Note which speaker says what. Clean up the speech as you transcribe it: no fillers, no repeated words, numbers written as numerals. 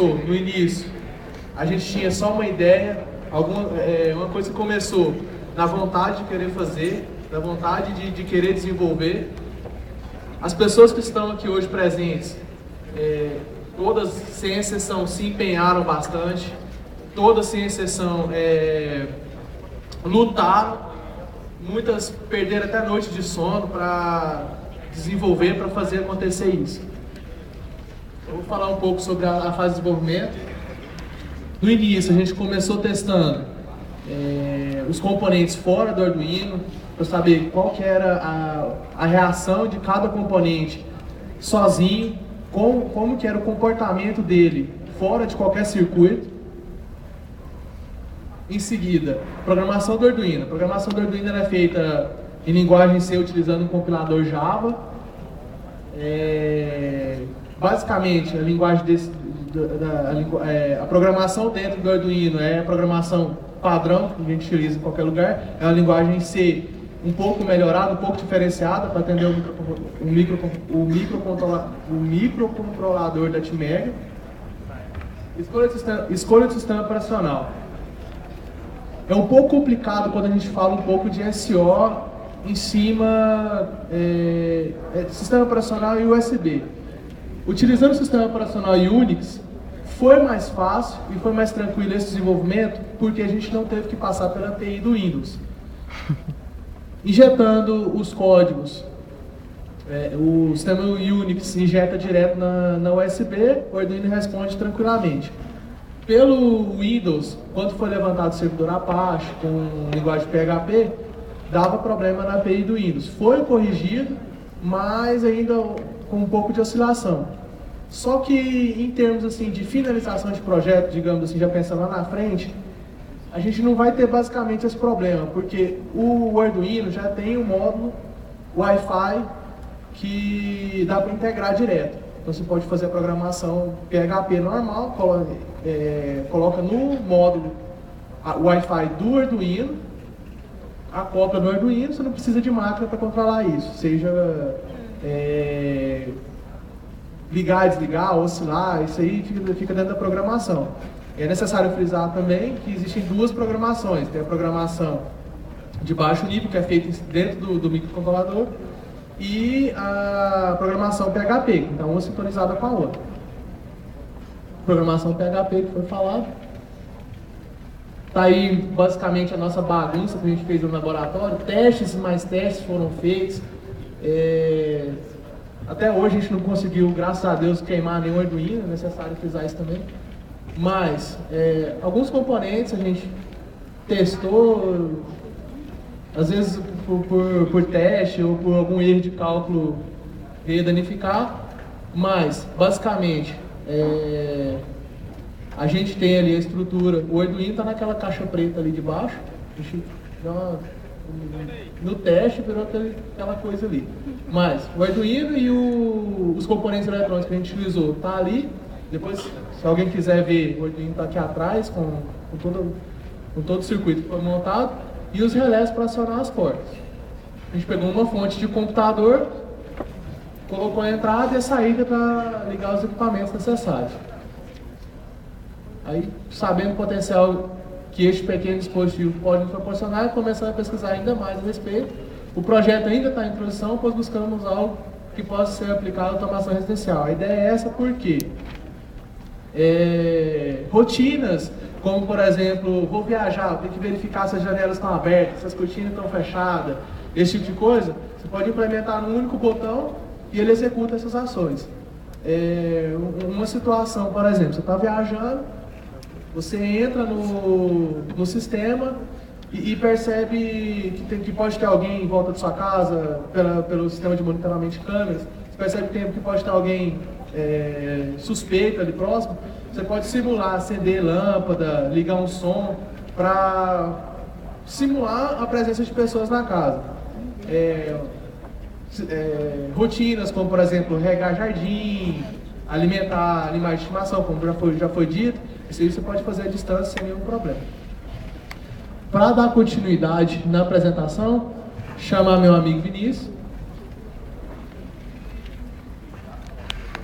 Speaker 1: começou no início, a gente tinha só uma ideia, uma coisa que começou na vontade de querer fazer, na vontade de querer desenvolver. As pessoas que estão aqui hoje presentes, todas, sem exceção, se empenharam bastante, todas, sem exceção, lutaram, muitas perderam até noite de sono para desenvolver, para fazer acontecer isso. Eu vou falar um pouco sobre a fase de desenvolvimento. No início, a gente começou testando os componentes fora do Arduino, para saber qual que era a reação de cada componente sozinho, como que era o comportamento dele fora de qualquer circuito. Em seguida, programação do Arduino. A programação do Arduino é feita em linguagem C utilizando um compilador Java. Basicamente, a linguagem a programação dentro do Arduino é a programação padrão que a gente utiliza em qualquer lugar. É uma linguagem C um pouco melhorada, um pouco diferenciada para atender o microcontrolador da Atmega. Escolha do sistema operacional. É um pouco complicado quando a gente fala um pouco de SO em cima sistema operacional e USB. Utilizando o sistema operacional Unix, foi mais fácil e foi mais tranquilo esse desenvolvimento porque a gente não teve que passar pela API do Windows. Injetando os códigos, o sistema Unix injeta direto na USB, o Arduino responde tranquilamente. Pelo Windows, quando foi levantado o servidor Apache com linguagem PHP, dava problema na API do Windows. Foi corrigido, mas ainda com um pouco de oscilação. Só que em termos assim, de finalização de projeto, digamos assim, já pensando lá na frente, a gente não vai ter basicamente esse problema, porque o Arduino já tem um módulo Wi-Fi que dá para integrar direto. Então você pode fazer a programação PHP normal, coloca no módulo o Wi-Fi do Arduino, acopla no Arduino, você não precisa de máquina para controlar isso, seja ligar, desligar, oscilar, isso aí fica dentro da programação. É necessário frisar também que existem duas programações. Tem a programação de baixo nível, que é feita dentro do microcontrolador, e a programação PHP, que está uma sintonizada com a outra. Programação PHP que foi falado. Está aí basicamente a nossa bagunça que a gente fez no laboratório. Testes e mais testes foram feitos. Até hoje a gente não conseguiu, graças a Deus, queimar nenhum Arduino, é necessário frisar isso também. Mas alguns componentes a gente testou, às vezes por teste ou por algum erro de cálculo veio danificar, mas basicamente a gente tem ali a estrutura, o Arduino está naquela caixa preta ali de baixo, a gente no teste virou aquela coisa ali. Mas o Arduino e os componentes eletrônicos que a gente utilizou tá ali. Depois, se alguém quiser ver, o Arduino está aqui atrás com todo o circuito que foi montado e os relés para acionar as portas. A gente pegou uma fonte de computador, colocou a entrada e a saída para ligar os equipamentos necessários. Aí, sabendo o potencial que este pequeno dispositivo pode nos proporcionar, começamos a pesquisar ainda mais a respeito. O projeto ainda está em introdução, pois buscamos algo que possa ser aplicado à automação residencial. A ideia é essa porque rotinas, como por exemplo, vou viajar, tenho que verificar se as janelas estão abertas, se as cortinas estão fechadas, esse tipo de coisa, você pode implementar num único botão e ele executa essas ações. Uma situação, por exemplo, você está viajando, você entra no sistema e percebe que pode ter alguém em volta de sua casa, pelo sistema de monitoramento de câmeras, você percebe que pode ter alguém suspeito ali próximo, você pode simular, acender lâmpada, ligar um som, para simular a presença de pessoas na casa. Rotinas como, por exemplo, regar jardim, alimentar animais de estimação, como já foi dito, isso aí você pode fazer à distância sem nenhum problema. Para dar continuidade na apresentação, chamar meu amigo Vinícius.